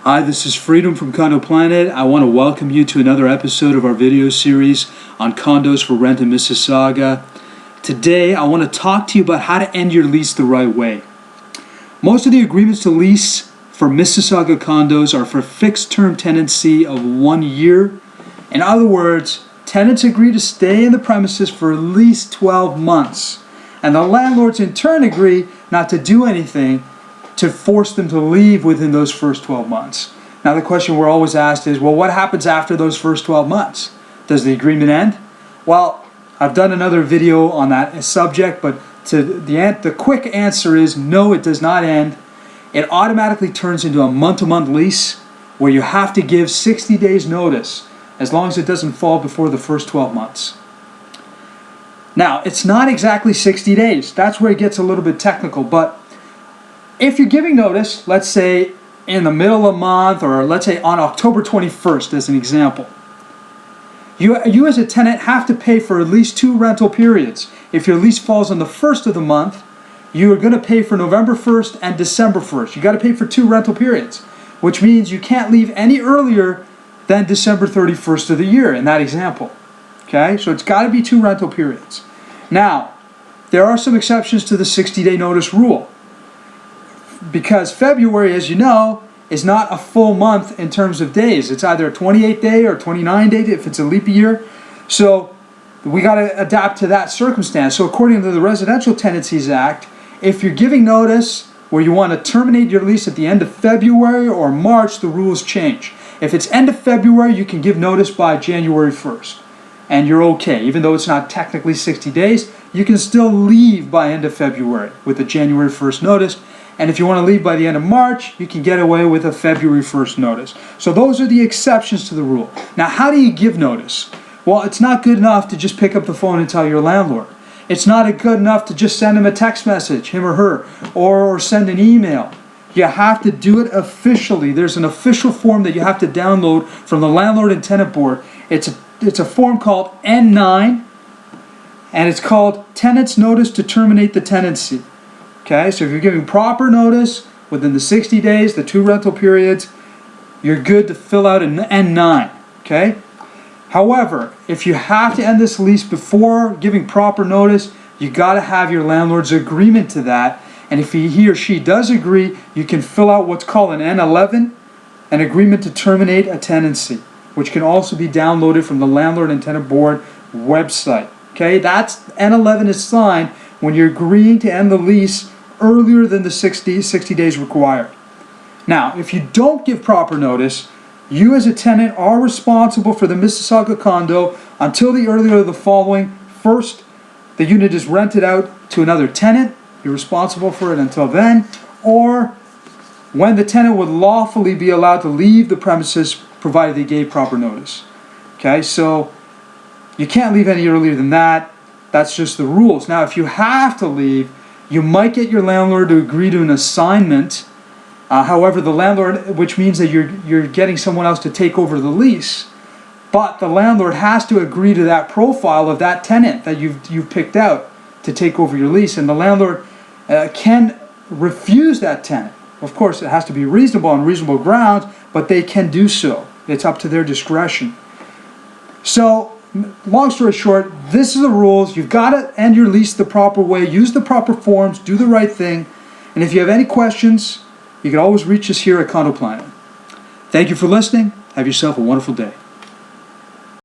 Hi, this is Freedom from Condo Planet. I want to welcome you to another episode of our video series on condos for rent in Mississauga. Today, I want to talk to you about how to end your lease the right way. Most of the agreements to lease for Mississauga condos are for fixed-term tenancy of 1 year. In other words, tenants agree to stay in the premises for at least 12 months, and the landlords in turn agree not to do anything to force them to leave within those first 12 months. Now the question we're always asked is, well, what happens after those first 12 months? Does the agreement end? Well, I've done another video on that subject, but the quick answer is no, it does not end. It automatically turns into a month-to-month lease where you have to give 60 days notice as long as it doesn't fall before the first 12 months. Now, it's not exactly 60 days. That's where it gets a little bit technical, but if you're giving notice, let's say in the middle of the month, or let's say on October 21st as an example, you as a tenant have to pay for at least 2 rental periods. If your lease falls on the 1st of the month, you are going to pay for November 1st and December 1st. You got to pay for 2 rental periods, which means you can't leave any earlier than December 31st of the year in that example. Okay, so it's got to be 2 rental periods. Now, there are some exceptions to the 60-day notice rule, because February, as you know, is not a full month in terms of days. It's either a 28-day or 29-day if it's a leap year. So we got to adapt to that circumstance. So according to the Residential Tenancies Act, if you're giving notice where you want to terminate your lease at the end of February or March, the rules change. If it's end of February, you can give notice by January 1st. And you're okay. Even though it's not technically 60 days, you can still leave by end of February with a January 1st notice. And if you want to leave by the end of March, you can get away with a February 1st notice. So those are the exceptions to the rule. Now, how do you give notice? Well, it's not good enough to just pick up the phone and tell your landlord. It's not good enough to just send him a text message, him or her, or send an email. You have to do it officially. There's an official form that you have to download from the Landlord and Tenant Board. It's a form called N9, and it's called Tenant's Notice to Terminate the Tenancy. Okay, so if you're giving proper notice within the 60 days, the 2 rental periods, you're good to fill out an N9, okay? However, if you have to end this lease before giving proper notice, you got to have your landlord's agreement to that. And if he or she does agree, you can fill out what's called an N11, an agreement to terminate a tenancy, which can also be downloaded from the Landlord and Tenant Board website. Okay, that's N11 is signed when you're agreeing to end the lease earlier than the 60 days required. Now, if you don't give proper notice, you as a tenant are responsible for the Mississauga condo until the earlier of the following. First, the unit is rented out to another tenant. You're responsible for it until then. Or when the tenant would lawfully be allowed to leave the premises provided they gave proper notice. Okay, so you can't leave any earlier than that. That's just the rules. Now, if you have to leave, you might get your landlord to agree to an assignment. However, the landlord, which means that you're getting someone else to take over the lease, but the landlord has to agree to that profile of that tenant that you've picked out to take over your lease, and the landlord can refuse that tenant. Of course, it has to be reasonable on reasonable grounds, but they can do so. It's up to their discretion. So, long story short, this is the rules. You've got to end your lease the proper way, use the proper forms, do the right thing. And if you have any questions, you can always reach us here at Condo Planet. Thank you for listening. Have yourself a wonderful day.